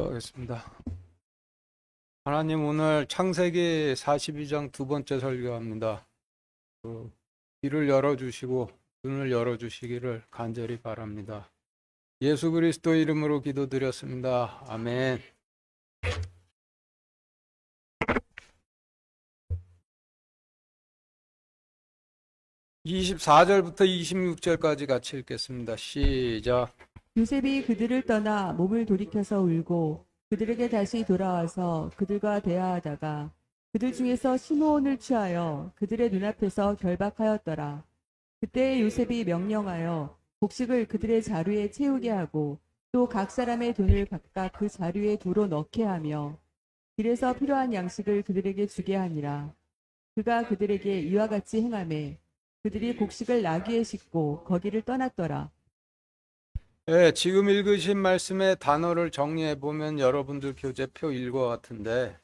하겠습니다. 하나님, 오늘 창세기 42장 두 번째 설교합니다. 귀를 열어주시고 눈을 열어주시기를 간절히 바랍니다. 예수 그리스도 이름으로 기도드렸습니다. 아멘. 24절부터 26절까지 같이 읽겠습니다. 시작. 요셉이 그들을 떠나 몸을 돌이켜서 울고 그들에게 다시 돌아와서 그들과 대화하다가 그들 중에서 시므온을 취하여 그들의 눈앞에서 결박하였더라. 그때 요셉이 명령하여 곡식을 그들의 자루에 채우게 하고 또 각 사람의 돈을 각각 그 자루에 도로 넣게 하며 길에서 필요한 양식을 그들에게 주게 하니라. 그가 그들에게 이와 같이 행하매 그들이 곡식을 나귀에 싣고 거기를 떠났더라. 네, 지금 읽으신 말씀의 단어를 정리해 보면 여러분들 교재표 일과 같은데,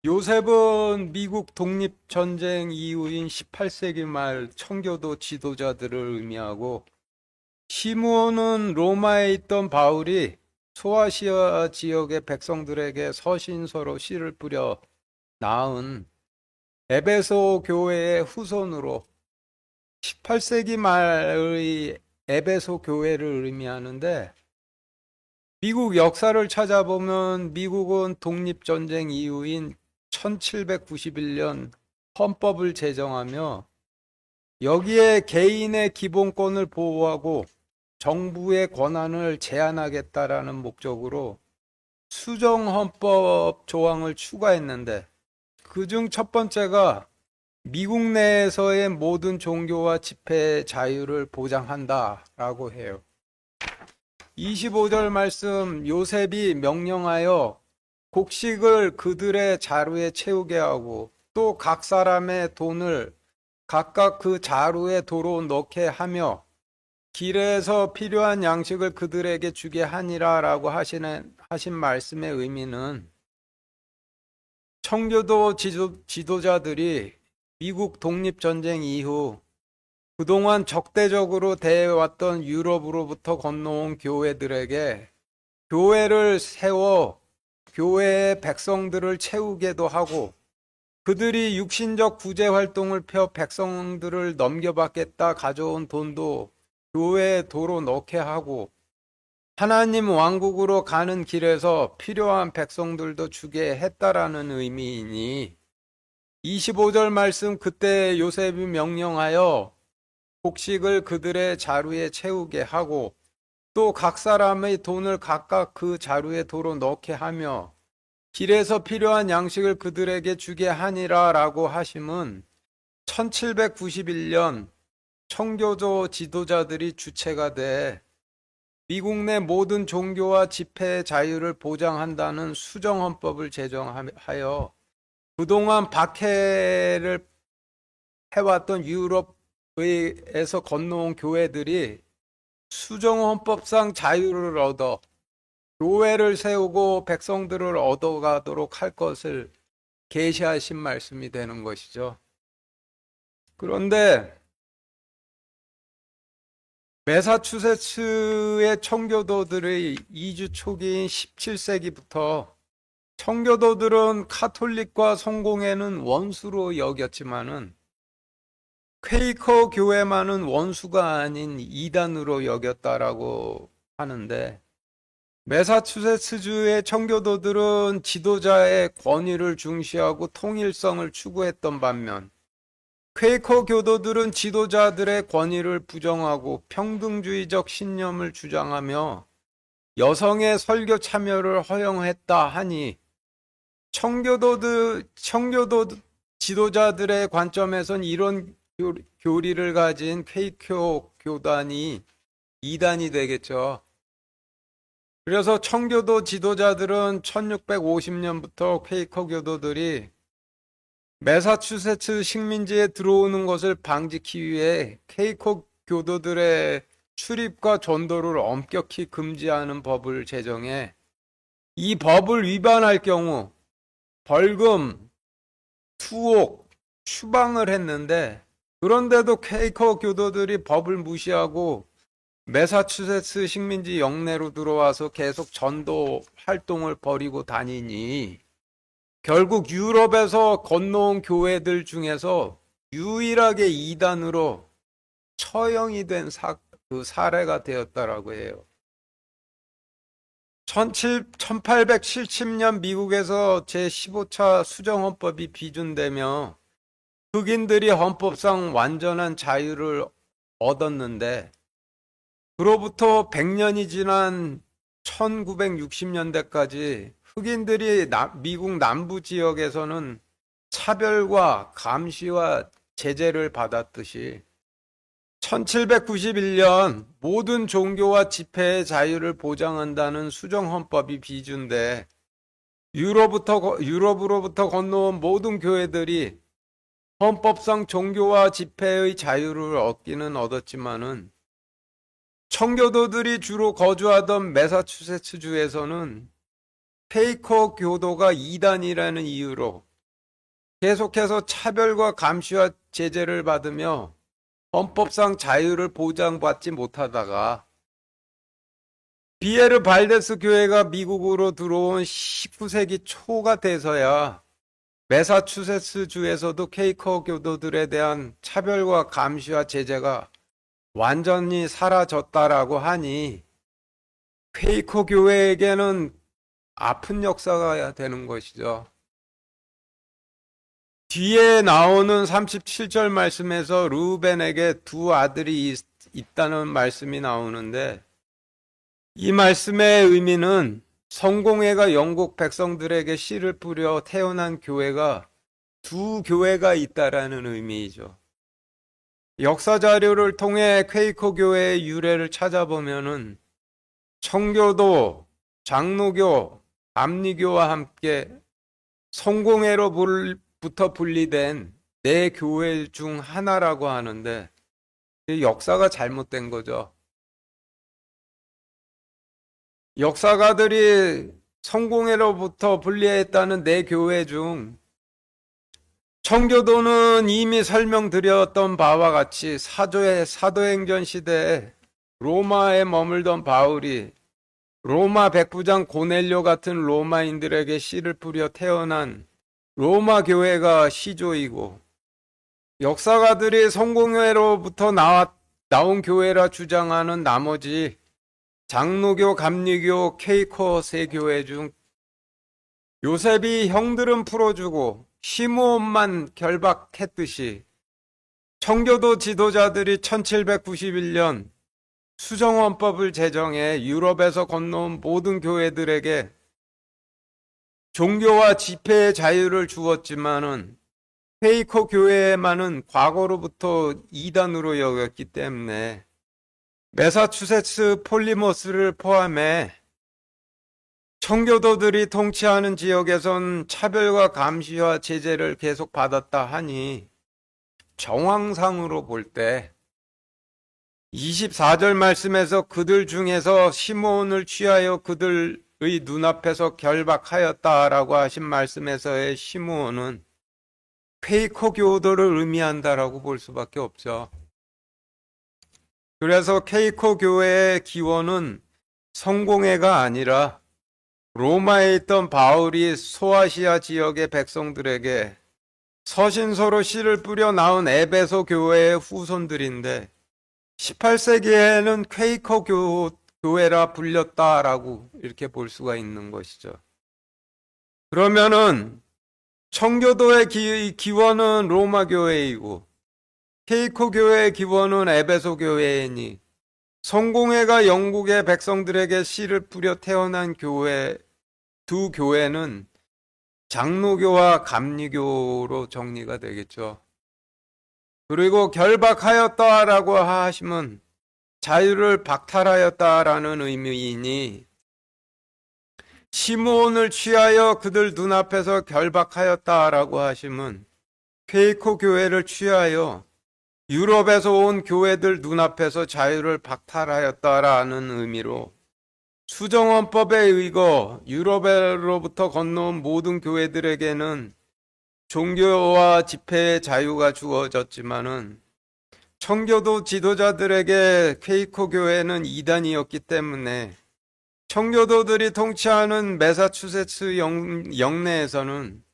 요셉은 미국 독립전쟁 이후인 18세기 말 청교도 지도자들을 의미하고, 시므온은 로마에 있던 바울이 소아시아 지역의 백성들에게 서신서로 씨를 뿌려 낳은 에베소 교회의 후손으로 18세기 말의 에베소 교회를 의미하는데, 미국 역사를 찾아보면 미국은 독립전쟁 이후인 1791년 헌법을 제정하며 여기에 개인의 기본권을 보호하고 정부의 권한을 제한하겠다라는 목적으로 수정헌법 조항을 추가했는데, 그중 첫 번째가 미국 내에서의 모든 종교와 집회 자유를 보장한다라고 해요. 25절 말씀, 요셉이 명령하여 곡식을 그들의 자루에 채우게 하고 또 각 사람의 돈을 각각 그 자루에 도로 넣게 하며 길에서 필요한 양식을 그들에게 주게 하니라 라고 하신 말씀의 의미는, 청교도 지도자들이 미국 독립전쟁 이후 그동안 적대적으로 대해왔던 유럽으로부터 건너온 교회들에게 교회를 세워 교회의 백성들을 채우게도 하고, 그들이 육신적 구제 활동을 펴 백성들을 넘겨받겠다 가져온 돈도 교회에 도로 넣게 하고, 하나님 왕국으로 가는 길에서 필요한 백성들도 주게 했다라는 의미이니, 25절 말씀, 그때 요셉이 명령하여 곡식을 그들의 자루에 채우게 하고 또 각 사람의 돈을 각각 그 자루에 도로 넣게 하며 길에서 필요한 양식을 그들에게 주게 하니라 라고 하심은, 1791년 청교도 지도자들이 주체가 돼 미국 내 모든 종교와 집회 자유를 보장한다는 수정헌법을 제정하여 그동안 박해를 해왔던 유럽에서 건너온 교회들이 수정헌법상 자유를 얻어 교회를 세우고 백성들을 얻어가도록 할 것을 계시하신 말씀이 되는 것이죠. 그런데 매사추세츠의 청교도들의 이주 초기인 17세기부터 청교도들은 카톨릭과 성공회는 원수로 여겼지만은 퀘이커 교회만은 원수가 아닌 이단으로 여겼다라고 하는데, 매사추세츠주의 청교도들은 지도자의 권위를 중시하고 통일성을 추구했던 반면, 퀘이커 교도들은 지도자들의 권위를 부정하고 평등주의적 신념을 주장하며 여성의 설교 참여를 허용했다 하니, 청교도 지도자들의 관점에선 이런 교리를 가진 퀘이커 교단이 이단이 되겠죠. 그래서 청교도 지도자들은 1650년부터 퀘이커 교도들이 매사추세츠 식민지에 들어오는 것을 방지하기 위해 퀘이커 교도들의 출입과 전도를 엄격히 금지하는 법을 제정해 이 법을 위반할 경우 벌금, 투옥, 추방을 했는데, 그런데도 퀘이커 교도들이 법을 무시하고 매사추세츠 식민지 영내로 들어와서 계속 전도 활동을 벌이고 다니니 결국 유럽에서 건너온 교회들 중에서 유일하게 이단으로 처형이 된 그 사례가 되었다라고 해요. 1870년 미국에서 제15차 수정헌법이 비준되며 흑인들이 헌법상 완전한 자유를 얻었는데 그로부터 100년이 지난 1960년대까지 흑인들이 미국 남부 지역에서는 차별과 감시와 제재를 받았듯이 1791년 모든 종교와 집회의 자유를 보장한다는 수정헌법이 비준돼 유럽으로부터 건너온 모든 교회들이 헌법상 종교와 집회의 자유를 얻기는 얻었지만은 청교도들이 주로 거주하던 매사추세츠주에서는 퀘이커 교도가 이단이라는 이유로 계속해서 차별과 감시와 제재를 받으며 헌법상 자유를 보장받지 못하다가 비에르 발데스 교회가 미국으로 들어온 19세기 초가 돼서야 매사추세츠주에서도 퀘이커 교도들에 대한 차별과 감시와 제재가 완전히 사라졌다라고 하니 퀘이커 교회에게는 아픈 역사가 되는 것이죠. 뒤에 나오는 37절 말씀에서 르우벤에게 두 아들이 있다는 말씀이 나오는데 이 말씀의 의미는 성공회가 영국 백성들에게 씨를 뿌려 태어난 교회가 두 교회가 있다라는 의미이죠. 역사 자료를 통해 퀘이커 교회의 유래를 찾아보면은 청교도, 장로교, 감리교와 함께 성공회로부터 분리된 네 교회 중 하나라고 하는데 역사가 잘못된 거죠. 역사가들이 성공회로부터 분리했다는 네 교회 중 청교도는 이미 설명드렸던 바와 같이 사도행전 시대에 로마에 머물던 바울이 로마 백부장 고넬료 같은 로마인들에게 씨를 뿌려 태어난 로마 교회가 시조이고 역사가들이 성공회로부터 나온 교회라 주장하는 나머지 장로교, 감리교, 퀘이커 세 교회 중 요셉이 형들은 풀어주고 시므온만 결박했듯이 청교도 지도자들이 1791년 수정헌법을 제정해 유럽에서 건너온 모든 교회들에게 종교와 집회의 자유를 주었지만은 퀘이커 교회만은 과거로부터 이단으로 여겼기 때문에 매사추세츠 폴리머스를 포함해 청교도들이 통치하는 지역에선 차별과 감시와 제재를 계속 받았다 하니 정황상으로 볼 때 24절 말씀에서 그들 중에서 시므온을 취하여 그들의 눈앞에서 결박하였다라고 하신 말씀에서의 시므온은 퀘이커 교도를 의미한다라고 볼 수밖에 없죠. 그래서 퀘이커 교회의 기원은 성공회가 아니라 로마에 있던 바울이 소아시아 지역의 백성들에게 서신서로 씨를 뿌려 나온 에베소 교회의 후손들인데 18세기에는 퀘이커 교회라 불렸다라고 이렇게 볼 수가 있는 것이죠. 그러면은 청교도의 기원은 로마 교회이고 퀘이커 교회의 기원은 에베소 교회이니 성공회가 영국의 백성들에게 씨를 뿌려 태어난 교회 두 교회는 장로교와 감리교로 정리가 되겠죠. 그리고 결박하였다라고 하시면 자유를 박탈하였다라는 의미이니 시므온을 취하여 그들 눈앞에서 결박하였다라고 하시면 퀘이커 교회를 취하여 유럽에서 온 교회들 눈앞에서 자유를 박탈하였다라는 의미로 수정헌법에 의거 유럽으로부터 건너온 모든 교회들에게는 종교와 집회의 자유가 주어졌지만은 청교도 지도자들에게 퀘이커 교회는 이단이었기 때문에 청교도들이 통치하는 매사추세츠 영내에서는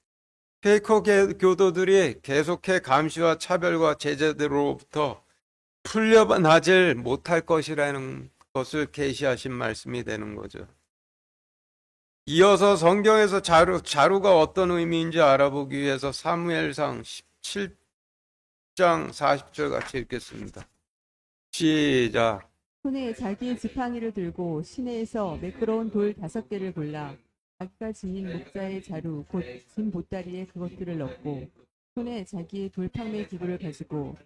퀘이커 교도들이 계속해 감시와 차별과 제재들로부터 풀려나질 못할 것이라는 것을 계시하신 말씀이 되는 거죠. 이어서 성경에서 자루가 어떤 의미인지 알아보기 위해서 사무엘상 17장 40절 같이 읽겠습니다. 시작. 손에 자기의 지팡이를 들고 시내에서 매끄러운 돌 5개를 골라 자기가 지닌 목자의 자루 곧 진 보따리에 그것들을 넣고 손에 자기의 돌팡매 기구를 가지고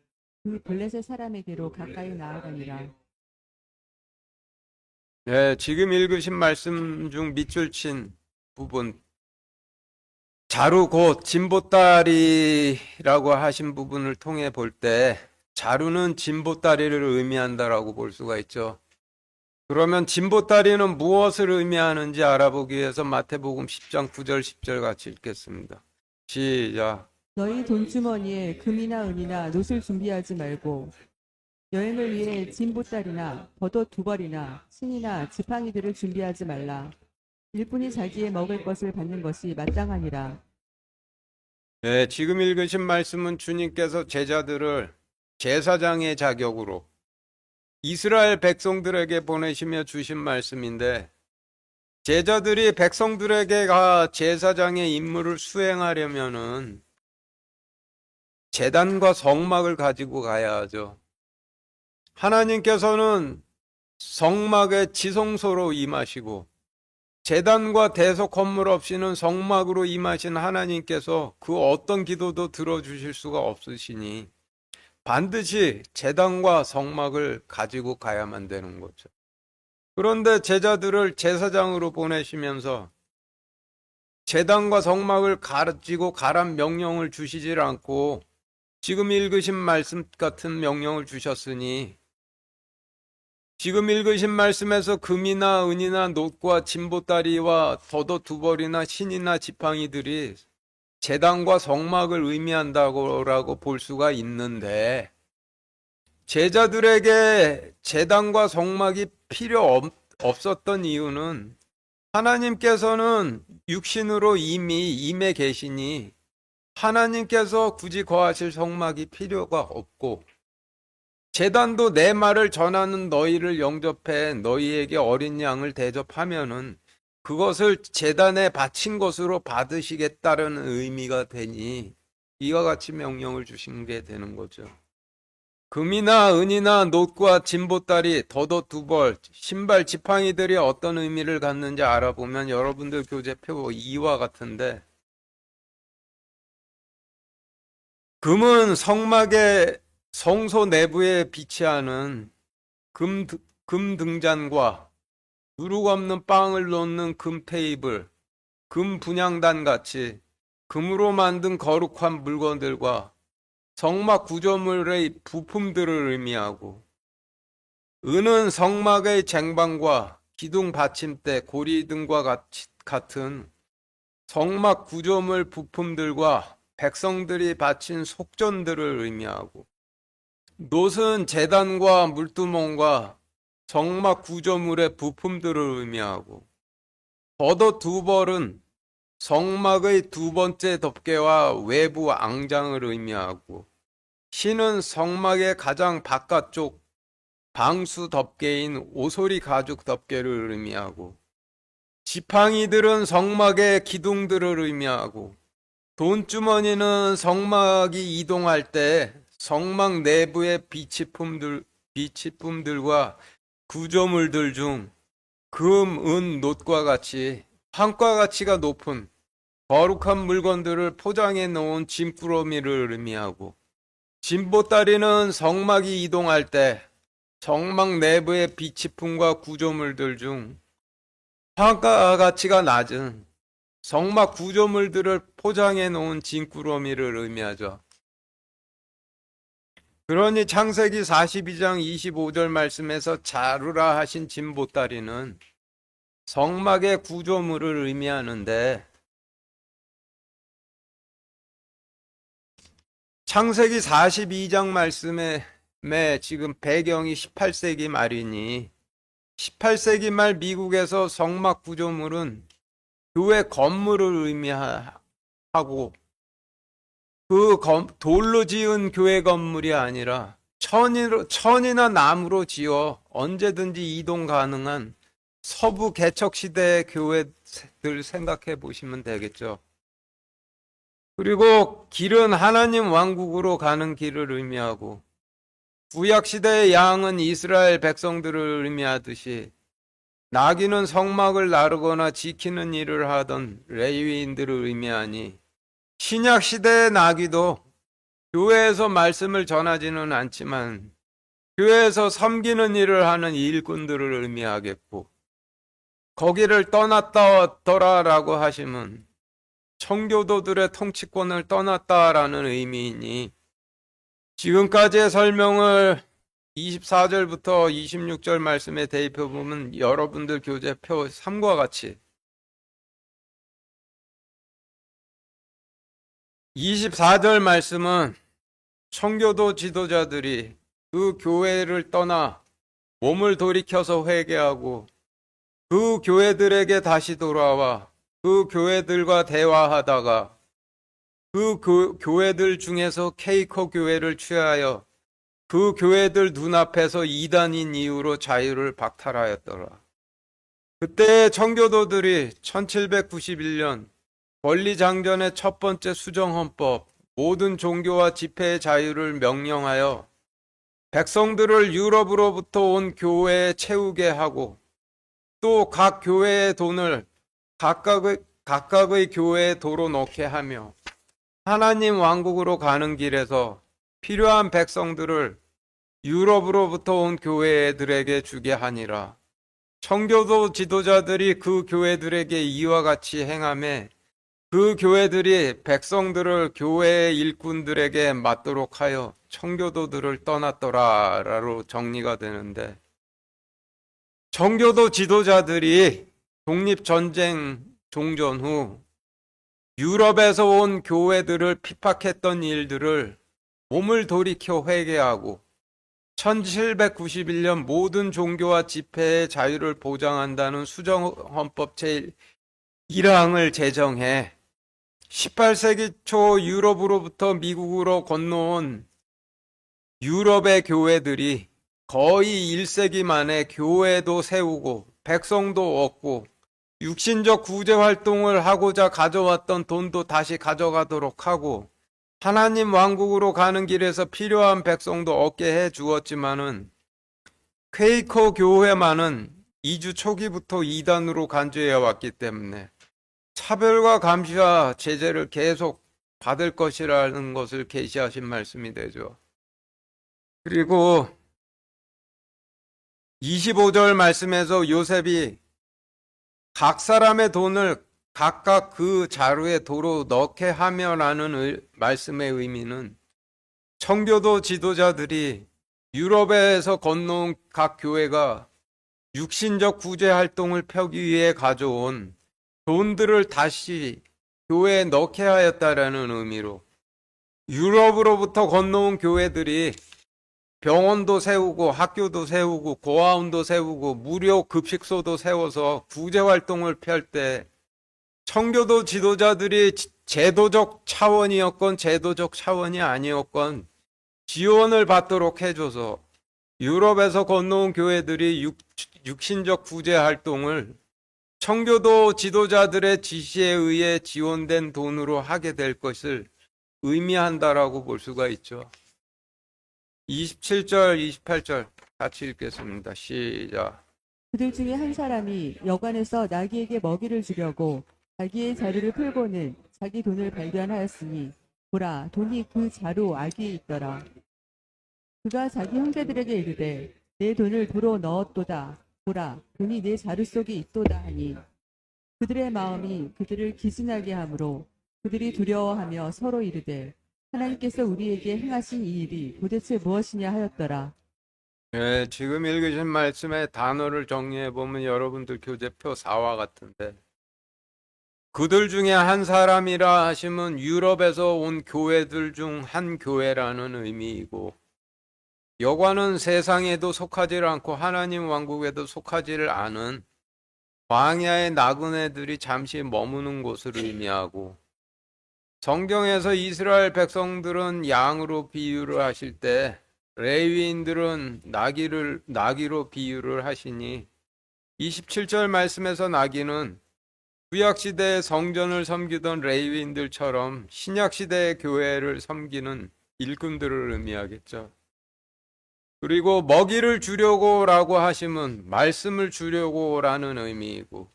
그 블레셋 사람에게로 가까이 나아가니라. 네, 지금 읽으신 말씀 중 밑줄 친 부분, 자루 곧 진보다리라고 하신 부분을 통해 볼 때 자루는 진보다리를 의미한다라고 볼 수가 있죠. 그러면 진보다리는 무엇을 의미하는지 알아보기 위해서 마태복음 10장 9절 10절 같이 읽겠습니다. 시작. 너희 돈주머니에 금이나 은이나 놋을 준비하지 말고 여행을 위해 진 보따리나 겉옷 2벌이나 신이나 지팡이들을 준비하지 말라. 일꾼이 자기의 먹을 것을 받는 것이 마땅하니라. 네, 지금 읽으신 말씀은 주님께서 제자들을 제사장의 자격으로 이스라엘 백성들에게 보내시며 주신 말씀인데, 제자들이 백성들에게 제사장의 임무를 수행하려면은 제단과 성막을 가지고 가야 하죠. 하나님께서는 성막의 지성소로 임하시고 제단과 대속 건물 없이는 성막으로 임하신 하나님께서 그 어떤 기도도 들어주실 수가 없으시니 반드시 제단과 성막을 가지고 가야만 되는 거죠. 그런데 제자들을 제사장으로 보내시면서 제단과 성막을 가지고 가란 명령을 주시질 않고 지금 읽으신 말씀 같은 명령을 주셨으니, 지금 읽으신 말씀에서 금이나 은이나 놋과 진보다리와 겉옷 2벌이나 신이나 지팡이들이 제단과 성막을 의미한다고 볼 수가 있는데, 제자들에게 제단과 성막이 필요 없었던 이유는 하나님께서는 육신으로 이미 임해 계시니 하나님께서 굳이 거하실 성막이 필요가 없고, 제단도 내 말을 전하는 너희를 영접해 너희에게 어린 양을 대접하면은 그것을 제단에 바친 것으로 받으시겠다는 의미가 되니 이와 같이 명령을 주신 게 되는 거죠. 금이나 은이나 놋과 진보다리, 겉옷 2벌, 신발, 지팡이들이 어떤 의미를 갖는지 알아보면 여러분들 교재표 2와 같은데, 금은 성막의 성소 내부에 비치하는 금 등잔과 누룩 없는 빵을 놓는 금 테이블, 금 분향단 같이 금으로 만든 거룩한 물건들과 성막 구조물의 부품들을 의미하고, 은은 성막의 쟁반과 기둥 받침대, 고리 등과 같은 성막 구조물 부품들과 백성들이 바친 속전들을 의미하고, 놋은 제단과 물두멍과 성막 구조물의 부품들을 의미하고, 겉옷 2벌은 성막의 2번째 덮개와 외부 앙장을 의미하고, 신은 성막의 가장 바깥쪽 방수 덮개인 오소리 가죽 덮개를 의미하고, 지팡이들은 성막의 기둥들을 의미하고, 돈주머니는 성막이 이동할 때 성막 내부의 비치품들과 구조물들 중 금, 은, 놋과 같이 판과 가치가 높은 거룩한 물건들을 포장해 놓은 짐꾸러미를 의미하고, 진보다리는 성막이 이동할 때 성막 내부의 비치품과 구조물들 중 판가 가치가 낮은 성막 구조물들을 포장해 놓은 짐꾸러미를 의미하죠. 그러니 창세기 42장 25절 말씀에서 자루라 하신 진보다리는 성막의 구조물을 의미하는데, 창세기 42장 말씀에 지금 배경이 18세기 말이니 18세기 말 미국에서 성막 구조물은 교회 건물을 의미하고 돌로 지은 교회 건물이 아니라 천이나 나무로 지어 언제든지 이동 가능한 서부 개척 시대의 교회들 생각해 보시면 되겠죠. 그리고 길은 하나님 왕국으로 가는 길을 의미하고 구약 시대의 양은 이스라엘 백성들을 의미하듯이 나귀는 성막을 나르거나 지키는 일을 하던 레위인들을 의미하니 신약 시대의 나귀도 교회에서 말씀을 전하지는 않지만 교회에서 섬기는 일을 하는 일꾼들을 의미하겠고 거기를 떠났다더라라고 하시면 청교도들의 통치권을 떠났다라는 의미이니 지금까지의 설명을 24절부터 26절 말씀에 대입해 보면 여러분들 교재표 3과 같이 24절 말씀은 청교도 지도자들이 그 교회를 떠나 몸을 돌이켜서 회개하고 그 교회들에게 다시 돌아와 그 교회들과 대화하다가 그 교회들 중에서 케이커 교회를 취하여 그 교회들 눈앞에서 이단인 이유로 자유를 박탈하였더라. 그때 청교도들이 1791년 권리장전의 첫 번째 수정헌법 모든 종교와 집회의 자유를 명령하여 백성들을 유럽으로부터 온 교회에 채우게 하고 또 각 교회의 돈을 각각의 교회에 도로 넣게 하며 하나님 왕국으로 가는 길에서 필요한 백성들을 유럽으로부터 온 교회들에게 주게 하니라. 청교도 지도자들이 그 교회들에게 이와 같이 행하며 그 교회들이 백성들을 교회의 일꾼들에게 맡도록 하여 청교도들을 떠났더라라로 정리가 되는데 청교도 지도자들이 독립전쟁 종전 후 유럽에서 온 교회들을 핍박했던 일들을 몸을 돌이켜 회개하고 1791년 모든 종교와 집회의 자유를 보장한다는 수정헌법 제1항을 제정해 18세기 초 유럽으로부터 미국으로 건너온 유럽의 교회들이 거의 1세기 만에 교회도 세우고 백성도 얻고 육신적 구제 활동을 하고자 가져왔던 돈도 다시 가져가도록 하고 하나님 왕국으로 가는 길에서 필요한 백성도 얻게 해 주었지만은 퀘이커 교회만은 이주 초기부터 이단으로 간주해 왔기 때문에 차별과 감시와 제재를 계속 받을 것이라는 것을 계시하신 말씀이 되죠. 그리고 25절 말씀에서 요셉이 각 사람의 돈을 각각 그 자루에 도로 넣게 하며라는 말씀의 의미는 청교도 지도자들이 유럽에서 건너온 각 교회가 육신적 구제 활동을 펴기 위해 가져온 돈들을 다시 교회에 넣게 하였다라는 의미로 유럽으로부터 건너온 교회들이 병원도 세우고 학교도 세우고 고아원도 세우고 무료 급식소도 세워서 구제 활동을 펼 때 청교도 지도자들이 제도적 차원이었건 제도적 차원이 아니었건 지원을 받도록 해줘서 유럽에서 건너온 교회들이 육신적 구제 활동을 청교도 지도자들의 지시에 의해 지원된 돈으로 하게 될 것을 의미한다라고 볼 수가 있죠. 27절, 28절 같이 읽겠습니다. 시작. 그들 중에 한 사람이 여관에서 나귀에게 먹이를 주려고 자기의 자루를 풀고는 자기 돈을 발견하였으니 보라, 돈이 그 자루 아귀에 있더라. 그가 자기 형제들에게 이르되 내 돈을 도로 넣었도다. 보라, 돈이 내 자루 속에 있도다 하니 그들의 마음이 그들을 기진하게 하므로 그들이 두려워하며 서로 이르되 하나님께서 우리에게 행하신 이 일이 도대체 무엇이냐 하였더라. 네, 지금 읽으신 말씀의 단어를 정리해 보면 여러분들 교재표 4와 같은데 그들 중에 한 사람이라 하시면 유럽에서 온 교회들 중 한 교회라는 의미이고 여관은 세상에도 속하지 않고 하나님 왕국에도 속하지를 않은 광야의 나그네들이 잠시 머무는 곳을 의미하고, 성경에서 이스라엘 백성들은 양으로 비유를 하실 때 레위인들은 나귀로 비유를 하시니, 27절 말씀에서 나귀는 구약시대의 성전을 섬기던 레위인들처럼 신약시대의 교회를 섬기는 일꾼들을 의미하겠죠. 그리고 먹이를 주려고라고 하시면 말씀을 주려고라는 의미이고,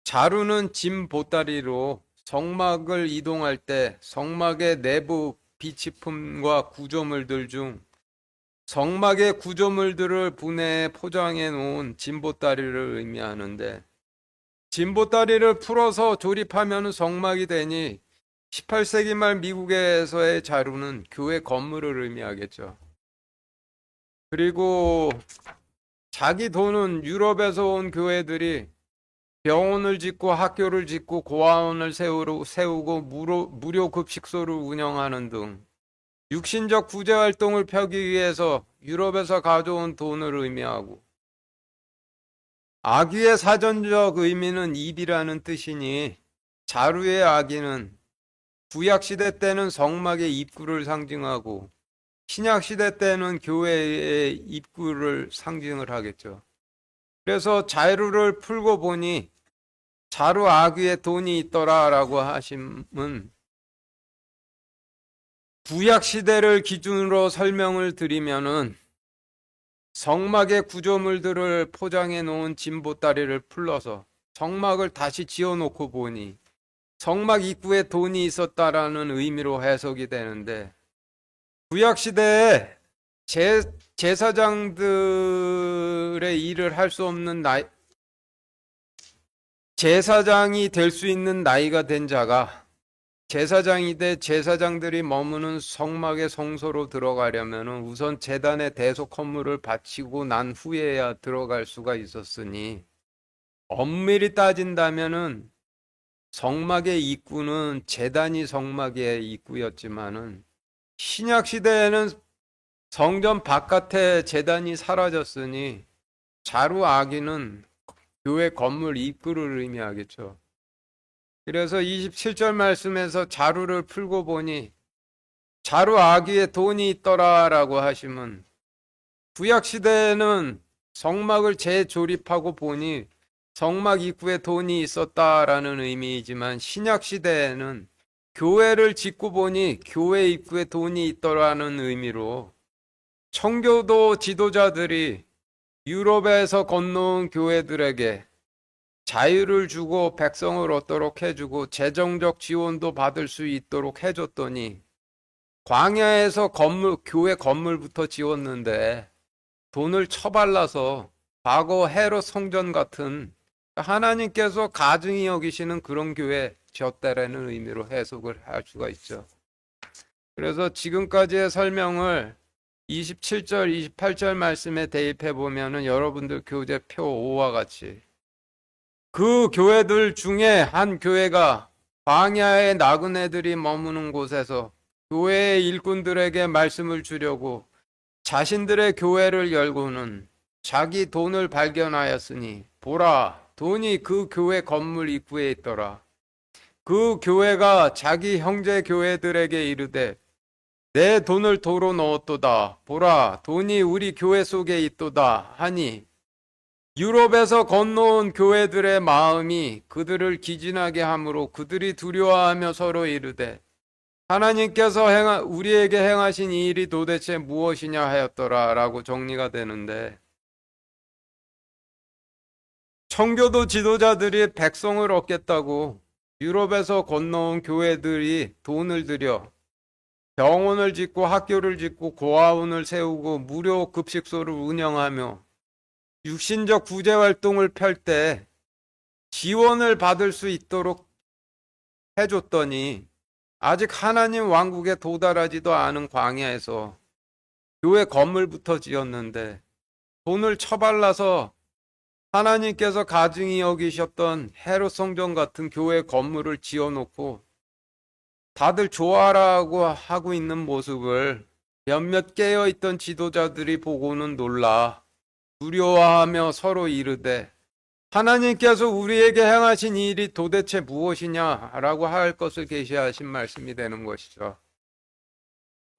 자루는 짐 보따리로 성막을 이동할 때 성막의 내부 비치품과 구조물들 중 성막의 구조물들을 분해해 포장해 놓은 짐보따리를 의미하는데, 짐보따리를 풀어서 조립하면 성막이 되니 18세기 말 미국에서의 자루는 교회 건물을 의미하겠죠. 그리고 자기 돈은 유럽에서 온 교회들이 병원을 짓고 학교를 짓고 고아원을 세우고 무료 급식소를 운영하는 등 육신적 구제 활동을 펴기 위해서 유럽에서 가져온 돈을 의미하고, 아귀의 사전적 의미는 입이라는 뜻이니 자루의 아귀는 구약시대 때는 성막의 입구를 상징하고 신약시대 때는 교회의 입구를 상징을 하겠죠. 그래서 자루를 풀고 보니 자루 아귀에 돈이 있더라라고 하심은 구약시대를 기준으로 설명을 드리면은 성막의 구조물들을 포장해 놓은 짐보따리를 풀러서 성막을 다시 지어놓고 보니 성막 입구에 돈이 있었다라는 의미로 해석이 되는데, 구약시대에 제사장들의 일을 할 수 없는 제사장이 될 수 있는 나이가 된 자가 제사장이 돼 제사장들이 머무는 성막의 성소로 들어가려면 우선 제단의 대속 헌물을 바치고 난 후에야 들어갈 수가 있었으니, 엄밀히 따진다면은 성막의 입구는 제단이 성막의 입구였지만은 신약 시대에는 성전 바깥에 제단이 사라졌으니 자루 아귀는 교회 건물 입구를 의미하겠죠. 그래서 27절 말씀에서 자루를 풀고 보니 자루 아귀에 돈이 있더라라고 하시면, 구약 시대에는 성막을 재조립하고 보니 성막 입구에 돈이 있었다라는 의미이지만, 신약 시대에는 교회를 짓고 보니 교회 입구에 돈이 있더라는 의미로 청교도 지도자들이 유럽에서 건너온 교회들에게 자유를 주고 백성을 얻도록 해주고 재정적 지원도 받을 수 있도록 해줬더니, 광야에서 교회 건물부터 지었는데 돈을 처발라서 과거 헤롯 성전 같은 하나님께서 가증히 여기시는 그런 교회 지었다라는 의미로 해석을 할 수가 있죠. 그래서 지금까지의 설명을 27절, 28절 말씀에 대입해 보면은 여러분들 교재표 5와 같이 그 교회들 중에 한 교회가 광야의 나그네들이 머무는 곳에서 교회의 일꾼들에게 말씀을 주려고 자신들의 교회를 열고는 자기 돈을 발견하였으니, 보라, 돈이 그 교회 건물 입구에 있더라. 그 교회가 자기 형제 교회들에게 이르되 내 돈을 도로 넣었도다. 보라, 돈이 우리 교회 속에 있도다 하니, 유럽에서 건너온 교회들의 마음이 그들을 기진하게 하므로 그들이 두려워하며 서로 이르되 하나님께서 우리에게 행하신 이 일이 도대체 무엇이냐 하였더라 라고 정리가 되는데, 청교도 지도자들이 백성을 얻겠다고 유럽에서 건너온 교회들이 돈을 들여 병원을 짓고 학교를 짓고 고아원을 세우고 무료 급식소를 운영하며 육신적 구제 활동을 펼 때 지원을 받을 수 있도록 해줬더니, 아직 하나님 왕국에 도달하지도 않은 광야에서 교회 건물부터 지었는데 돈을 처발라서 하나님께서 가증히 여기셨던 헤롯 성전 같은 교회 건물을 지어놓고 다들 좋아라고 하고 있는 모습을 몇몇 깨어있던 지도자들이 보고는 놀라 두려워하며 서로 이르되 하나님께서 우리에게 행하신 일이 도대체 무엇이냐라고 할 것을 계시하신 말씀이 되는 것이죠.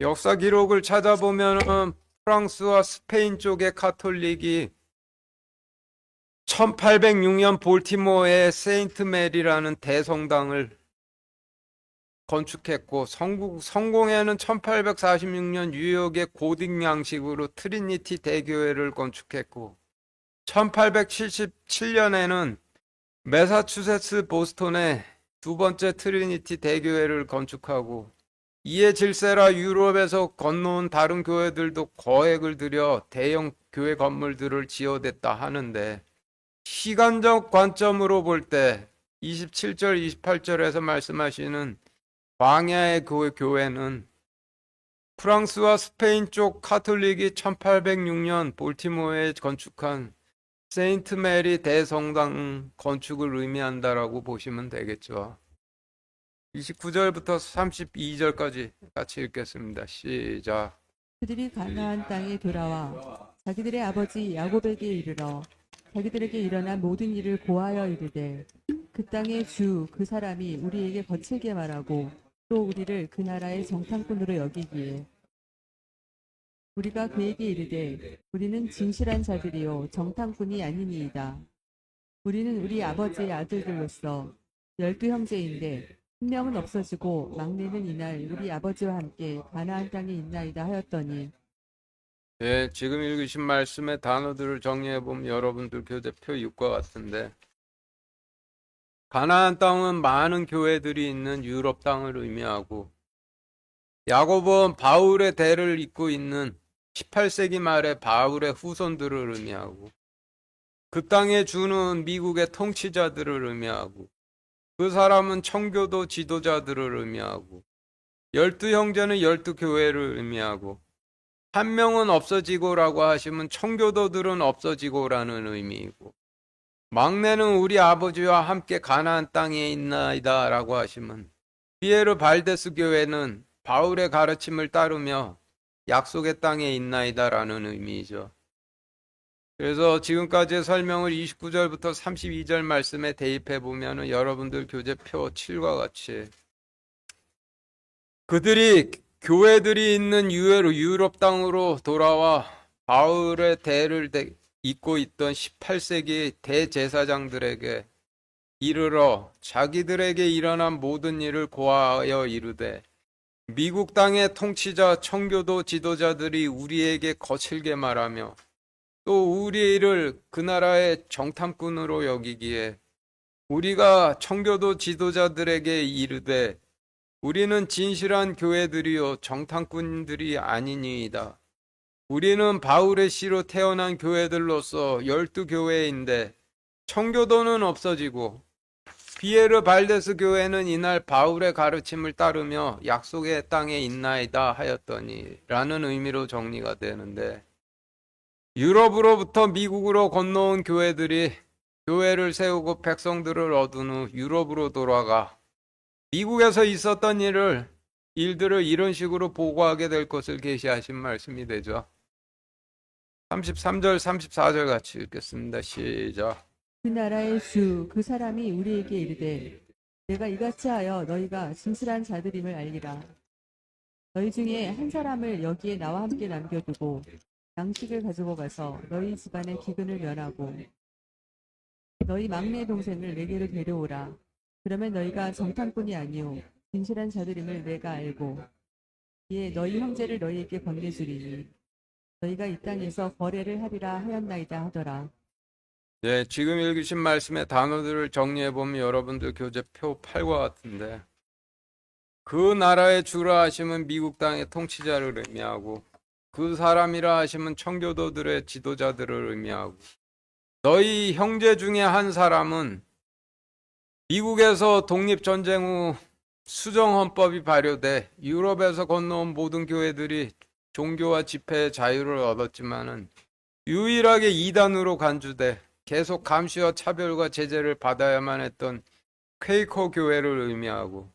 역사 기록을 찾아보면 프랑스와 스페인 쪽의 카톨릭이 1806년 볼티모어의 세인트 메리라는 대성당을 건축했고 성공에는 1846년 뉴욕의 고딕 양식으로 트리니티 대교회를 건축했고 1877년에는 매사추세츠 보스턴에 두 번째 트리니티 대교회를 건축하고 이에 질세라 유럽에서 건너온 다른 교회들도 거액을 들여 대형 교회 건물들을 지어댔다 하는데 시간적 관점으로 볼 때 27절, 28절에서 말씀하시는 광야의 교회는 프랑스와 스페인 쪽 카톨릭이 1806년 볼티모어에 건축한 세인트 메리 대성당 건축을 의미한다라고 보시면 되겠죠. 29절부터 32절까지 같이 읽겠습니다. 시작. 그들이 가나안 땅에 돌아와 자기들의 아버지 야곱에게 이르러 자기들에게 일어난 모든 일을 고하여 이르되 그 땅의 주 그 사람이 우리에게 거칠게 말하고 또 우리를 그 나라의 정탐꾼으로 여기기에 우리가 그에게 이르되 우리는 진실한 자들이요 정탐꾼이 아니니이다. 우리는 우리 아버지의 아들들로서 12형제인데 한 명은 없어지고 막내는 이날 우리 아버지와 함께 가나안 땅에 있나이다 하였더니 예, 지금 읽으신 말씀의 단어들을 정리해보면 여러분들 교재표 6과 같은데 가나안 땅은 많은 교회들이 있는 유럽 땅을 의미하고 야곱은 바울의 대를 잇고 있는 18세기 말의 바울의 후손들을 의미하고 그 땅의 주는 미국의 통치자들을 의미하고 그 사람은 청교도 지도자들을 의미하고 12형제는 12교회를 의미하고 한 명은 없어지고라고 하시면 청교도들은 없어지고라는 의미이고 막내는 우리 아버지와 함께 가나안 땅에 있나이다 라고 하시면 피에르 발데스 교회는 바울의 가르침을 따르며 약속의 땅에 있나이다 라는 의미이죠. 그래서 지금까지의 설명을 29절부터 32절 말씀에 대입해 보면 여러분들 교재표 7과 같이 그들이 교회들이 있는 유럽 땅으로 돌아와 바울의 대를 잇고 있던 18세기 대제사장들에게 이르러 자기들에게 일어난 모든 일을 고하여 이르되 미국 땅의 통치자 청교도 지도자들이 우리에게 거칠게 말하며 또 우리를 그 나라의 정탐꾼으로 여기기에 우리가 청교도 지도자들에게 이르되 우리는 진실한 교회들이요 정탐꾼들이 아니니이다. 우리는 바울의 씨로 태어난 교회들로서 12교회인데 청교도는 없어지고 피에르 발데스 교회는 이날 바울의 가르침을 따르며 약속의 땅에 있나이다 하였더니 라는 의미로 정리가 되는데 유럽으로부터 미국으로 건너온 교회들이 교회를 세우고 백성들을 얻은 후 유럽으로 돌아가 미국에서 있었던 일들을 이런 식으로 보고하게 될 것을 계시하신 말씀이 되죠. 33절, 34절 같이 읽겠습니다. 시작. 그 나라의 주 그 사람이 우리에게 이르되 내가 이같이 하여 너희가 진실한 자들임을 알리라. 너희 중에 한 사람을 여기에 나와 함께 남겨두고 양식을 가지고 가서 너희 집안의 기근을 면하고 너희 막내 동생을 내게로 데려오라. 그러면 너희가 정탐꾼이 아니오 진실한 자들임을 내가 알고 이에 너희 형제를 너희에게 건네주리니 너희가 이 땅에서 거래를 하리라 하였나이다 하더라. 네, 지금 읽으신 말씀의 단어들을 정리해보면 여러분들 교재표 8과 같은데 그 나라의 주라 하시면 미국 땅의 통치자를 의미하고 그 사람이라 하시면 청교도들의 지도자들을 의미하고 너희 형제 중에 한 사람은 미국에서 독립전쟁 후 수정헌법이 발효돼 유럽에서 건너온 모든 교회들이 종교와 집회의 자유를 얻었지만은 유일하게 이단으로 간주돼 계속 감시와 차별과 제재를 받아야만 했던 퀘이커 교회를 의미하고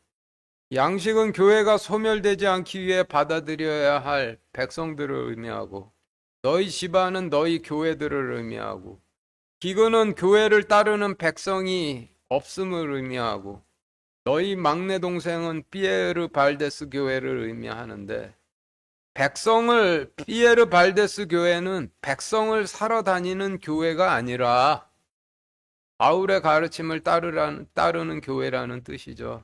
양식은 교회가 소멸되지 않기 위해 받아들여야 할 백성들을 의미하고, 너희 집안은 너희 교회들을 의미하고, 기근은 교회를 따르는 백성이 없음을 의미하고, 너희 막내 동생은 피에르 발데스 교회를 의미하는데, 피에르 발데스 교회는 백성을 사러 다니는 교회가 아니라 바울의 가르침을 따르는 교회라는 뜻이죠.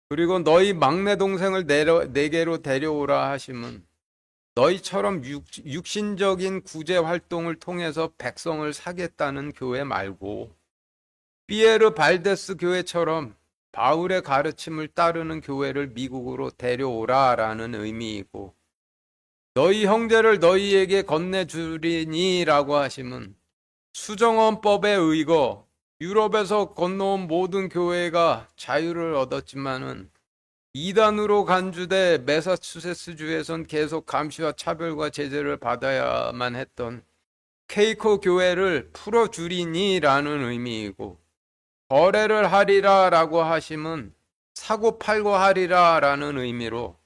그리고 너희 막내 동생을 내게로 데려오라 하심은 너희처럼 육신적인 구제 활동을 통해서 백성을 사겠다는 교회 말고 피에르 발데스 교회처럼 바울의 가르침을 따르는 교회를 미국으로 데려오라라는 의미이고, 너희 형제를 너희에게 건네주리니 라고 하심은 수정헌법에 의거 유럽에서 건너온 모든 교회가 자유를 얻었지만은 이단으로 간주돼 매사추세츠주에선 계속 감시와 차별과 제재를 받아야만 했던 케이코 교회를 풀어주리니 라는 의미이고, 거래를 하리라 라고 하심은 사고 팔고 하리라 라는 의미로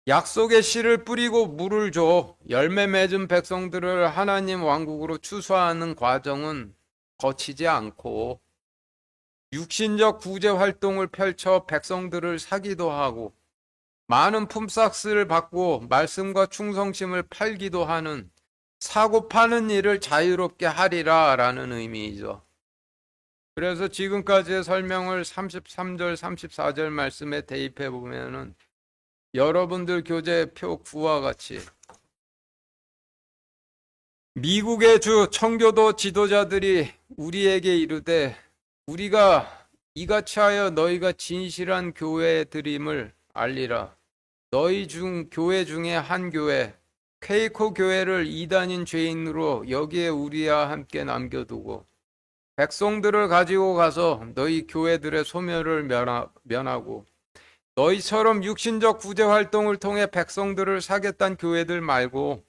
약속의 씨를 뿌리고 물을 줘 열매 맺은 백성들을 하나님 왕국으로 추수하는 과정은 거치지 않고 육신적 구제 활동을 펼쳐 백성들을 사기도 하고 많은 품삯을 받고 말씀과 충성심을 팔기도 하는 사고 파는 일을 자유롭게 하리라 라는 의미이죠. 그래서 지금까지의 설명을 33절, 34절 말씀에 대입해 보면은 여러분들 교재표 9와 같이 미국의 주 청교도 지도자들이 우리에게 이르되 우리가 이같이 하여 너희가 진실한 교회들임을 알리라. 너희 교회 중에 한 교회 케이코 교회를 이단인 죄인으로 여기에 우리와 함께 남겨두고 백성들을 가지고 가서 너희 교회들의 소멸을 면하고 너희처럼 육신적 구제 활동을 통해 백성들을 사겠다는 교회들 말고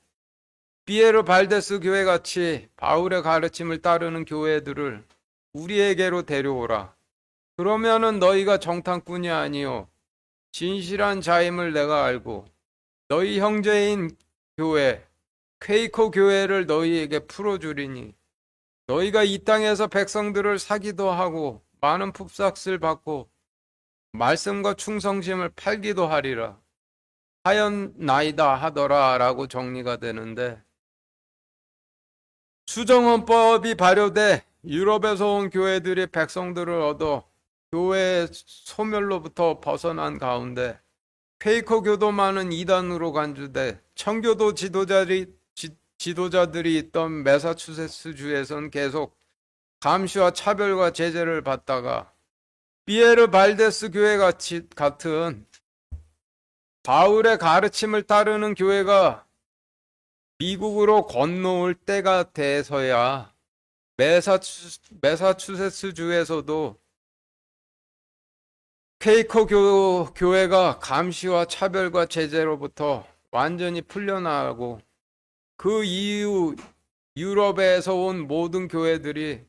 피에르 발데스 교회 같이 바울의 가르침을 따르는 교회들을 우리에게로 데려오라. 그러면은 너희가 정탐꾼이 아니요 진실한 자임을 내가 알고 너희 형제인 교회 케이코 교회를 너희에게 풀어주리니 너희가 이 땅에서 백성들을 사기도 하고 많은 품삯을 받고 말씀과 충성심을 팔기도 하리라. 하였나이다 하더라 라고 정리가 되는데, 수정헌법이 발효돼 유럽에서 온 교회들이 백성들을 얻어 교회의 소멸로부터 벗어난 가운데 퀘이커 교도만은 이단으로 간주돼 청교도 지도자들이 있던 매사추세츠주에선 계속 감시와 차별과 제재를 받다가 피에르 발데스 교회 같은 바울의 가르침을 따르는 교회가 미국으로 건너올 때가 돼서야 매사추세츠주에서도 퀘이커 교회가 감시와 차별과 제재로부터 완전히 풀려나가고 그 이후 유럽에서 온 모든 교회들이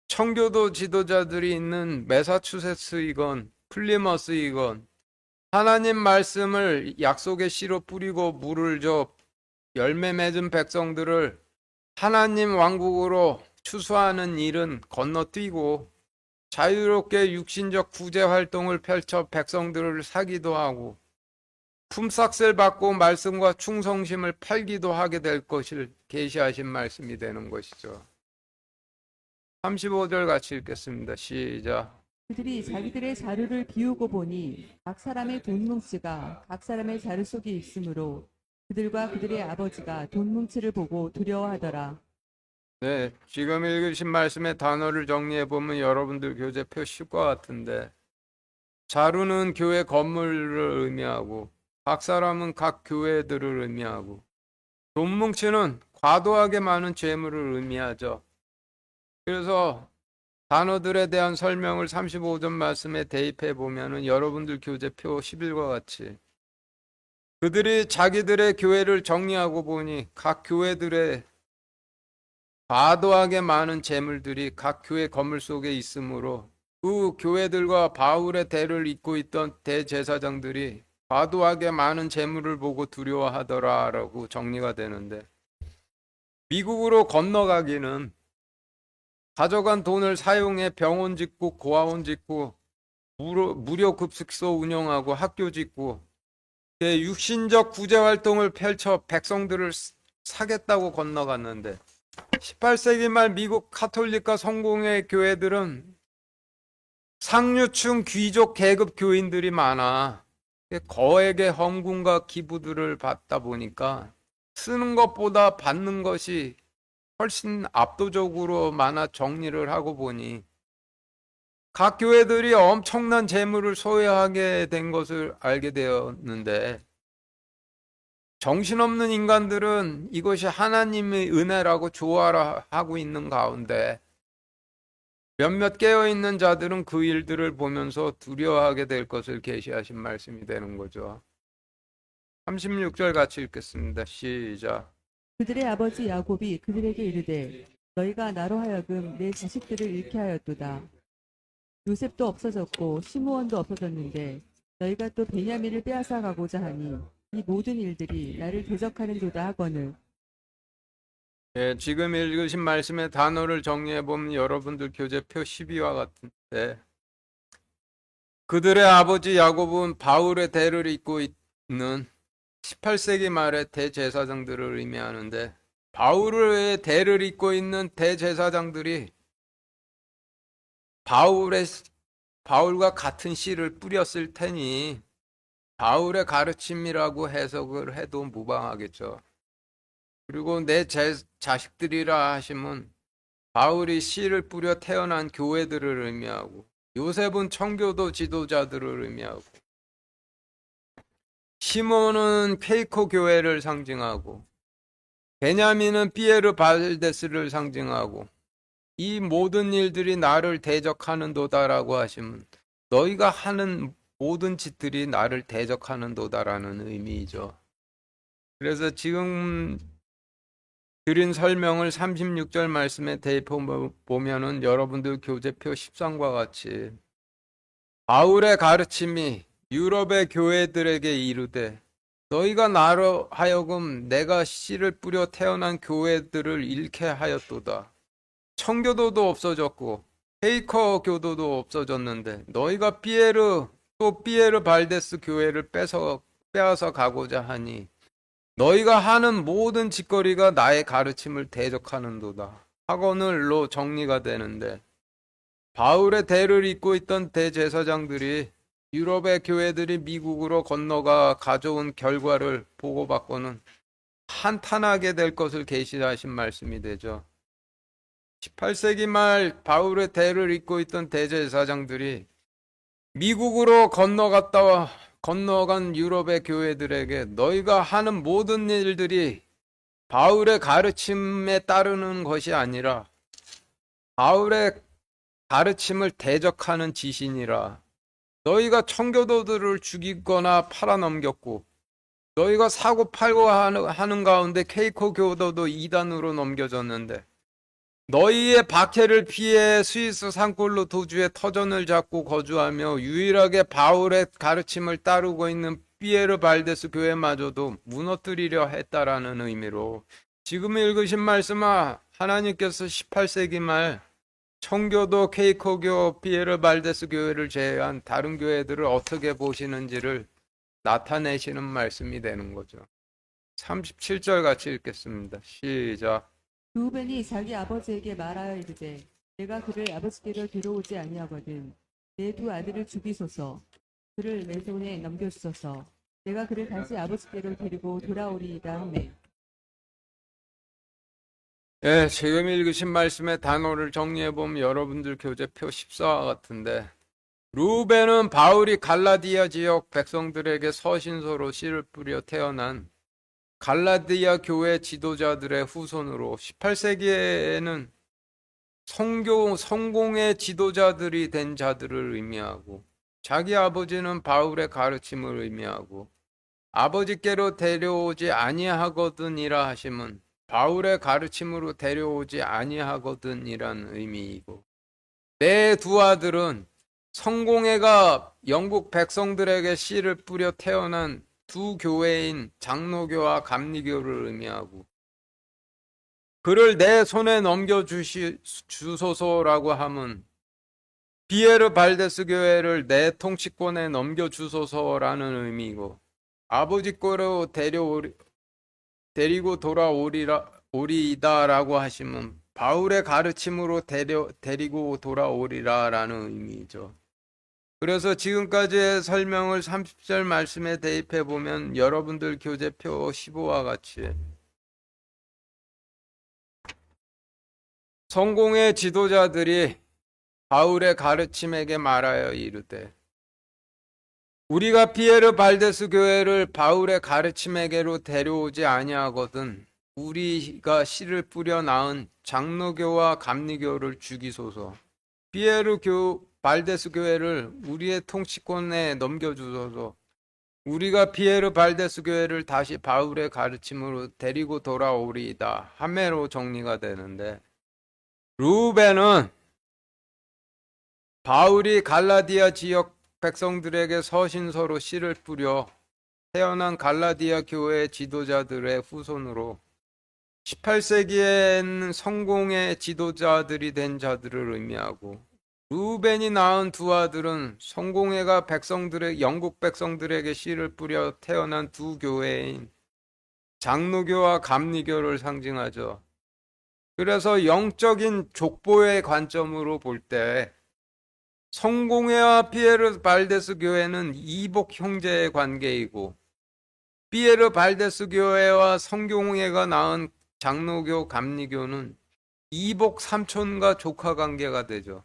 청교도 지도자들이 있는 매사추세츠이건 플리머스이건 하나님 말씀을 약속의 씨로 뿌리고 물을 줘 열매 맺은 백성들을 하나님 왕국으로 추수하는 일은 건너뛰고 자유롭게 육신적 구제 활동을 펼쳐 백성들을 사기도 하고 품삯을 받고 말씀과 충성심을 팔기도 하게 될 것을 계시하신 말씀이 되는 것이죠. 35절 같이 읽겠습니다. 시작. 그들이 자기들의 자루를 비우고 보니 각 사람의 돈 뭉치가 각 사람의 자루 속에 있으므로 그들과 그들의 아버지가 돈 뭉치를 보고 두려워하더라. 네, 지금 읽으신 말씀의 단어를 정리해 보면 여러분들 교재표 쉴 것 같은데, 자루는 교회 건물을 의미하고 각 사람은 각 교회들을 의미하고 돈 뭉치는 과도하게 많은 재물을 의미하죠. 그래서 단어들에 대한 설명을 35절 말씀에 대입해 보면은 여러분들 교재표 11과 같이 그들이 자기들의 교회를 정리하고 보니 각 교회들의 과도하게 많은 재물들이 각 교회 건물 속에 있으므로 그 교회들과 바울의 대를 잇고 있던 대제사장들이 과도하게 많은 재물을 보고 두려워하더라라고 정리가 되는데, 미국으로 건너가기는 가져간 돈을 사용해 병원 짓고 고아원 짓고 무료 급식소 운영하고 학교 짓고 육신적 구제 활동을 펼쳐 백성들을 사겠다고 건너갔는데, 18세기 말 미국 카톨릭과 성공회 교회들은 상류층 귀족 계급 교인들이 많아 거액의 헌금과 기부들을 받다 보니까 쓰는 것보다 받는 것이 훨씬 압도적으로 많아 정리를 하고 보니 각 교회들이 엄청난 재물을 소유하게 된 것을 알게 되었는데, 정신없는 인간들은 이것이 하나님의 은혜라고 좋아하고 있는 가운데 몇몇 깨어있는 자들은 그 일들을 보면서 두려워하게 될 것을 계시하신 말씀이 되는 거죠. 36절 같이 읽겠습니다. 시작. 그들의 아버지 야곱이 그들에게 이르되 너희가 나로 하여금 내 자식들을 잃게 하였도다. 요셉도 없어졌고 시므온도 없어졌는데 너희가 또 베냐민을 빼앗아 가고자 하니 이 모든 일들이 나를 대적하는도다 하거늘. 지금 읽으신 말씀의 단어를 정리해 보면 여러분들 교재표 12와 같은데, 그들의 아버지 야곱은 바울의 대를 잇고 있는 18세기 말의 대제사장들을 의미하는데, 바울의 대를 잇고 있는 대제사장들이 바울과 같은 씨를 뿌렸을 테니 바울의 가르침이라고 해석을 해도 무방하겠죠. 그리고 내 자식들이라 하시면 바울이 씨를 뿌려 태어난 교회들을 의미하고, 요셉은 청교도 지도자들을 의미하고, 시몬은 퀘이커 교회를 상징하고, 베냐민은 피에르 발데스를 상징하고, 이 모든 일들이 나를 대적하는도다라고 하시면 너희가 하는 모든 짓들이 나를 대적하는도다라는 의미이죠. 그래서 지금 드린 설명을 36절 말씀에 대입해 보면은 여러분들 교재표 13과 같이 바울의 가르침이 유럽의 교회들에게 이르되 너희가 나로 하여금 내가 씨를 뿌려 태어난 교회들을 잃게 하였도다. 청교도도 없어졌고 헤이커 교도도 없어졌는데 너희가 피에르 발데스 교회를 빼앗아 가고자 하니 너희가 하는 모든 짓거리가 나의 가르침을 대적하는도다. 학원을로 정리가 되는데, 바울의 대를 잇고 있던 대제사장들이 유럽의 교회들이 미국으로 건너가 가져온 결과를 보고받고는 한탄하게 될 것을 계시하신 말씀이 되죠. 18세기 말 바울의 대를 잇고 있던 대제사장들이 미국으로 건너간 유럽의 교회들에게 너희가 하는 모든 일들이 바울의 가르침에 따르는 것이 아니라 바울의 가르침을 대적하는 지신이라. 너희가 청교도들을 죽이거나 팔아넘겼고 너희가 사고 팔고 하는 가운데 케이커 교도도 이단으로 넘겨졌는데 너희의 박해를 피해 스위스 산골로 도주해 터전을 잡고 거주하며 유일하게 바울의 가르침을 따르고 있는 피에르 발데스 교회마저도 무너뜨리려 했다라는 의미로 지금 읽으신 말씀은 하나님께서 18세기 말 청교도, 케이커교, 피에르 발데스 교회를 제외한 다른 교회들을 어떻게 보시는지를 나타내시는 말씀이 되는 거죠. 37절 같이 읽겠습니다. 시작. 루벤이 자기 아버지에게 말하여 이르되 내가 그를 아버지께로 데려오지 아니하거든. 내 두 아들을 죽이소서. 그를 내 손에 넘겨주소서. 내가 그를 다시 아버지께로 데리고 돌아오리이다 하매. 지금 읽으신 말씀의 단어를 정리해보면 여러분들 교재표 14와 같은데, 루벤은 바울이 갈라디아 지역 백성들에게 서신서로 씨를 뿌려 태어난 갈라디아 교회 지도자들의 후손으로 18세기에는 성공의 지도자들이 된 자들을 의미하고, 자기 아버지는 바울의 가르침을 의미하고, 아버지께로 데려오지 아니하거든이라 하심은 바울의 가르침으로 데려오지 아니하거든이란 의미이고, 내 두 아들은 성공회가 영국 백성들에게 씨를 뿌려 태어난 두 교회인 장로교와 감리교를 의미하고 그를 내 손에 주소서라고 함은 비에르 발데스 교회를 내 통치권에 넘겨주소서라는 의미이고 아버지 거로 데리고 오리이다라고 하시면 바울의 가르침으로 데리고 돌아오리라라는 의미죠. 그래서 지금까지의 설명을 30절 말씀에 대입해 보면 여러분들 교재표 15와 같이 성공의 지도자들이 바울의 가르침에게 말하여 이르되 우리가 피에르 발데스 교회를 바울의 가르침에게로 데려오지 아니하거든 우리가 씨를 뿌려 낳은 장로교와 감리교를 죽이소서. 피에르 발데스 교회를 우리의 통치권에 넘겨주소서. 우리가 피에르 발데스 교회를 다시 바울의 가르침으로 데리고 돌아오리이다 하매로 정리가 되는데 루벤은 바울이 갈라디아 지역 백성들에게 서신서로 씨를 뿌려 태어난 갈라디아 교회 지도자들의 후손으로 18세기엔 성공의 지도자들이 된 자들을 의미하고 루벤이 낳은 두 아들은 성공회가 영국 백성들에게 씨를 뿌려 태어난 두 교회인 장로교와 감리교를 상징하죠. 그래서 영적인 족보의 관점으로 볼 때 성공회와 피에르 발데스 교회는 이복 형제의 관계이고 피에르 발데스 교회와 성공회가 낳은 장로교, 감리교는 이복 삼촌과 조카 관계가 되죠.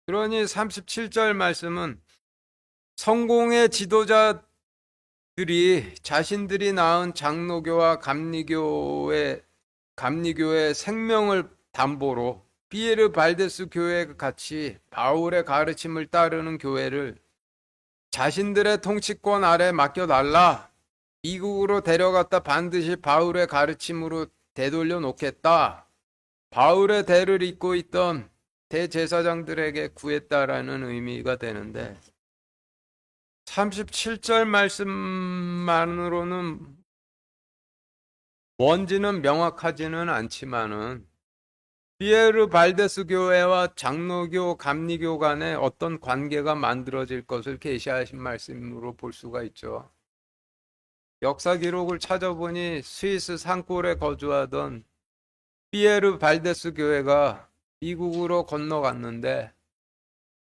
그러니 37절 말씀은 성공의 지도자들이 자신들이 낳은 장로교와 감리교의 생명을 담보로 피에르 발데스 교회 같이 바울의 가르침을 따르는 교회를 자신들의 통치권 아래 맡겨달라. 미국으로 데려갔다 반드시 바울의 가르침으로 되돌려 놓겠다. 바울의 대를 잇고 있던 대제사장들에게 구했다라는 의미가 되는데 37절 말씀만으로는 뭔지는 명확하지는 않지만은 피에르 발데스 교회와 장로교, 감리교 간에 어떤 관계가 만들어질 것을 계시하신 말씀으로 볼 수가 있죠. 역사 기록을 찾아보니 스위스 산골에 거주하던 피에르 발데스 교회가 미국으로 건너갔는데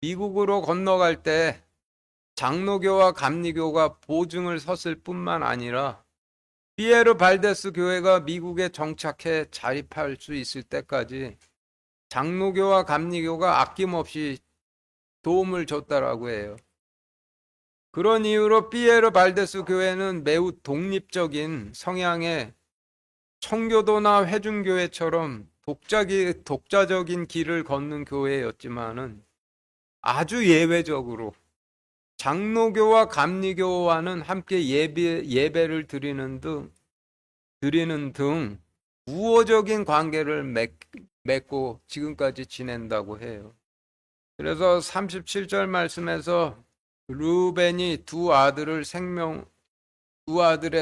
미국으로 건너갈 때 장로교와 감리교가 보증을 섰을 뿐만 아니라 피에르 발데스 교회가 미국에 정착해 자립할 수 있을 때까지 장로교와 감리교가 아낌없이 도움을 줬다라고 해요. 그런 이유로 피에르 발데스 교회는 매우 독립적인 성향의 청교도나 회중교회처럼 독자적인 길을 걷는 교회였지만은 아주 예외적으로 장로교와 감리교와는 함께 예배를 드리는 등 우호적인 관계를 맺고 지금까지 지낸다고 해요. 그래서 37절 말씀에서 루벤이 두 아들의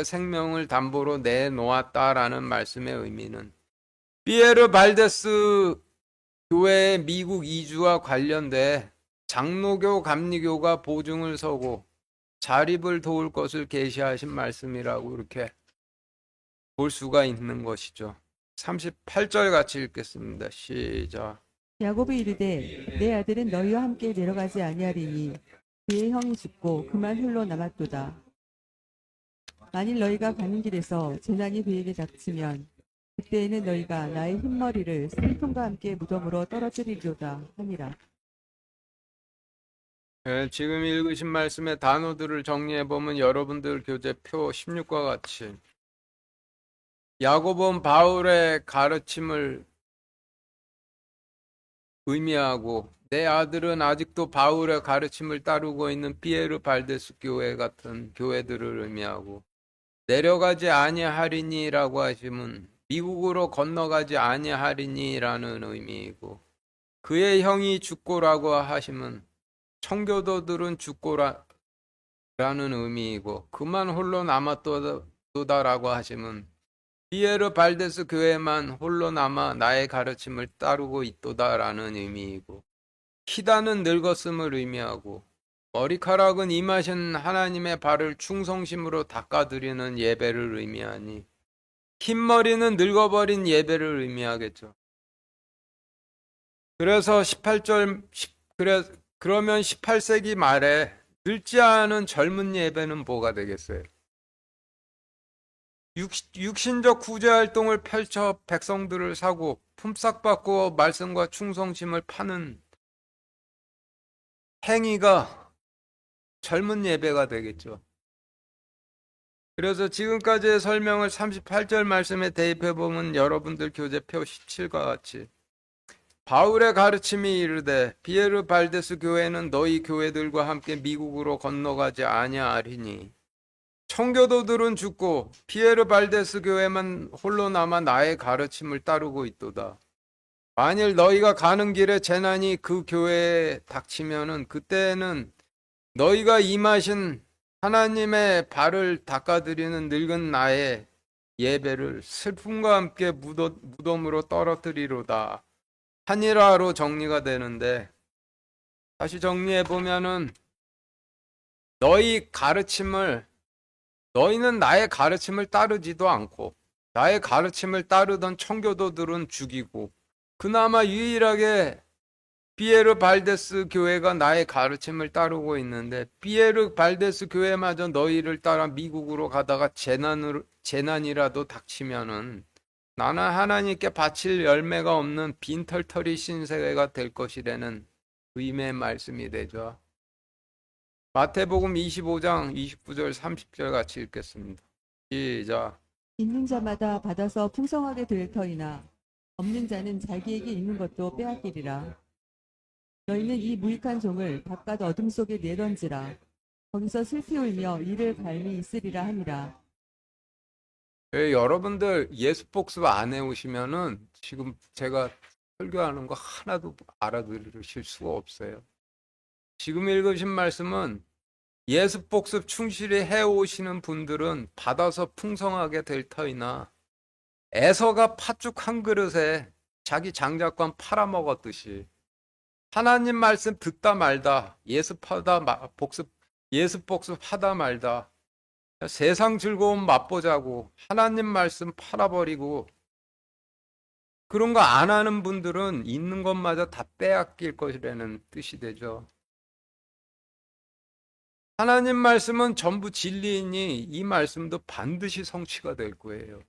생명을 담보로 내놓았다라는 말씀의 의미는 피에르 발데스 교회의 미국 이주와 관련돼 장로교, 감리교가 보증을 서고 자립을 도울 것을 계시하신 말씀이라고 이렇게 볼 수가 있는 것이죠. 38절 같이 읽겠습니다. 시작. 야곱이 이르되 내 아들은 너희와 함께 내려가지 아니하리니 그의 형이 죽고 그만 홀로 남았도다. 만일 너희가 가는 길에서 재난이 그에게 닥치면 그때에는 너희가 나의 흰머리를 슬픔과 함께 무덤으로 떨어뜨리리로다 하니라. 지금 읽으신 말씀의 단어들을 정리해보면 여러분들 교재표 16과 같이 야곱은 바울의 가르침을 의미하고 내 아들은 아직도 바울의 가르침을 따르고 있는 피에르 발데스 교회 같은 교회들을 의미하고 내려가지 아니하리니라고 하시면 미국으로 건너가지 아니하리니라는 의미이고 그의 형이 죽고라고 하시면 청교도들은 죽고라는 의미이고 그만 홀로 남았도다라고 하시면 비에르 발데스 교회만 홀로 남아 나의 가르침을 따르고 있도다라는 의미이고 키다는 늙었음을 의미하고 머리카락은 임하신 하나님의 발을 충성심으로 닦아드리는 예배를 의미하니 흰머리는 늙어버린 예배를 의미하겠죠. 그래서 18절 그러면 18세기 말에 늙지 않은 젊은 예배는 뭐가 되겠어요? 육신적 구제 활동을 펼쳐 백성들을 사고 품삯받고 말씀과 충성심을 파는 행위가 젊은 예배가 되겠죠. 그래서 지금까지의 설명을 38절 말씀에 대입해 보면 여러분들 교재표 17과 같이 바울의 가르침이 이르되 비에르 발데스 교회는 너희 교회들과 함께 미국으로 건너가지 아니하리니 청교도들은 죽고 비에르 발데스 교회만 홀로 남아 나의 가르침을 따르고 있도다. 만일 너희가 가는 길에 재난이 그 교회에 닥치면은 그때는 너희가 임하신 하나님의 발을 닦아드리는 늙은 나의 예배를 슬픔과 함께 무덤으로 떨어뜨리로다. 한일화로 정리가 되는데 다시 정리해 보면은 너희는 나의 가르침을 따르지도 않고 나의 가르침을 따르던 청교도들은 죽이고 그나마 유일하게 비에르 발데스 교회가 나의 가르침을 따르고 있는데 비에르 발데스 교회마저 너희를 따라 미국으로 가다가 재난이라도 닥치면은 나는 하나님께 바칠 열매가 없는 빈털터리 신세가 될 것이라는 의미의 말씀이 되죠. 마태복음 25장 29절 30절 같이 읽겠습니다. 시작. 있는 자마다 받아서 풍성하게 될 터이나 없는 자는 자기에게 있는 것도 빼앗기리라. 너희는 이 무익한 종을 바깥 어둠 속에 내던지라. 거기서 슬피 울며 이를 갈미 있으리라 하니라. 여러분들 예수 복습 안 해오시면은 지금 제가 설교하는 거 하나도 알아들으실 수가 없어요. 지금 읽으신 말씀은 예수 복습 충실히 해오시는 분들은 받아서 풍성하게 될 터이나 에서가 팥죽 한 그릇에 자기 장작관 팔아먹었듯이 하나님 말씀 듣다 말다 예수 복습 하다 말다 세상 즐거움 맛보자고 하나님 말씀 팔아버리고 그런 거 안 하는 분들은 있는 것마저 다 빼앗길 것이라는 뜻이 되죠. 하나님 말씀은 전부 진리이니 이 말씀도 반드시 성취가 될 거예요.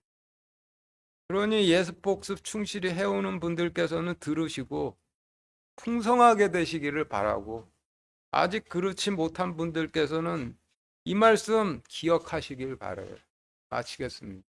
그러니 예수 복습 충실히 해오는 분들께서는 들으시고 풍성하게 되시기를 바라고 아직 그렇지 못한 분들께서는 이 말씀 기억하시길 바라요. 마치겠습니다.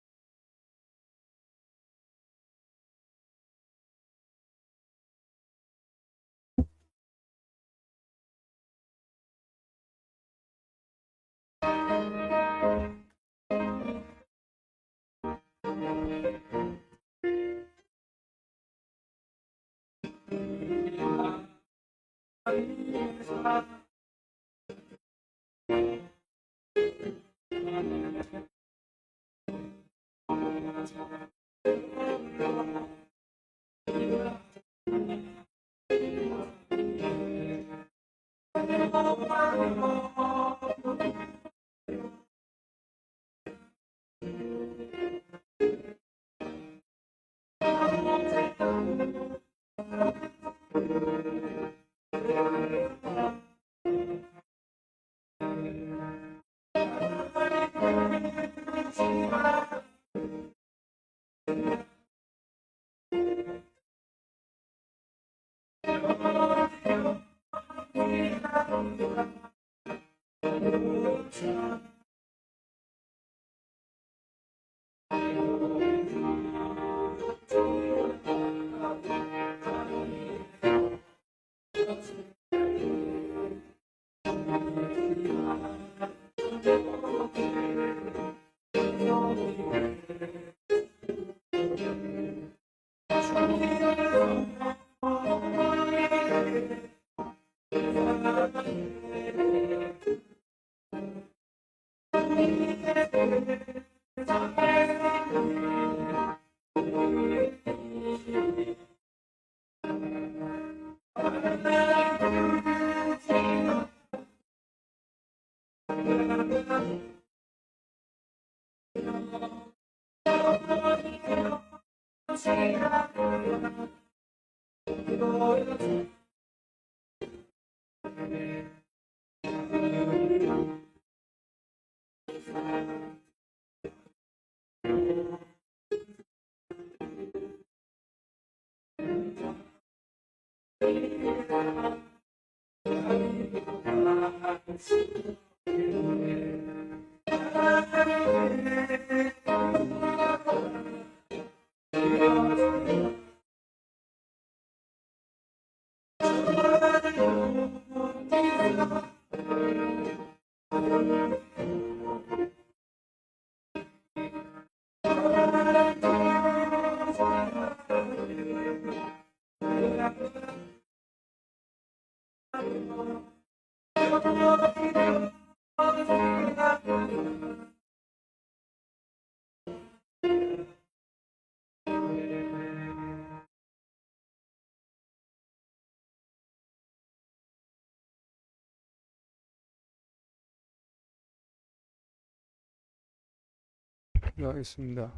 기도하겠습니다.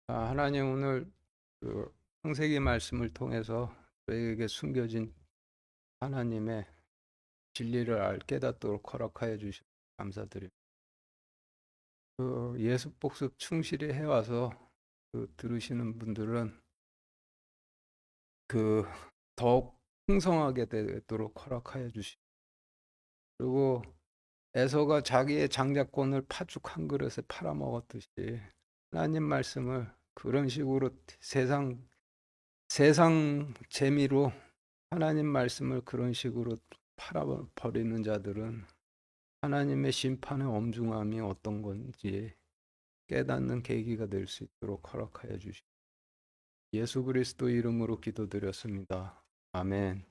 하나님, 오늘 그 창세기 말씀을 통해서 저희에게 숨겨진 하나님의 진리를 깨닫도록 허락하여 주셔서 감사드립니다. 예수 복습 충실히 해와서 들으시는 분들은 더욱 풍성하게 되도록 허락하여 주시고, 그리고 에서가 자기의 장자권을 파죽 한 그릇에 팔아먹었듯이 하나님 말씀을 그런 식으로 세상 재미로 하나님 말씀을 그런 식으로 팔아버리는 자들은 하나님의 심판의 엄중함이 어떤 건지 깨닫는 계기가 될 수 있도록 허락하여 주시고, 예수 그리스도 이름으로 기도드렸습니다. 아멘.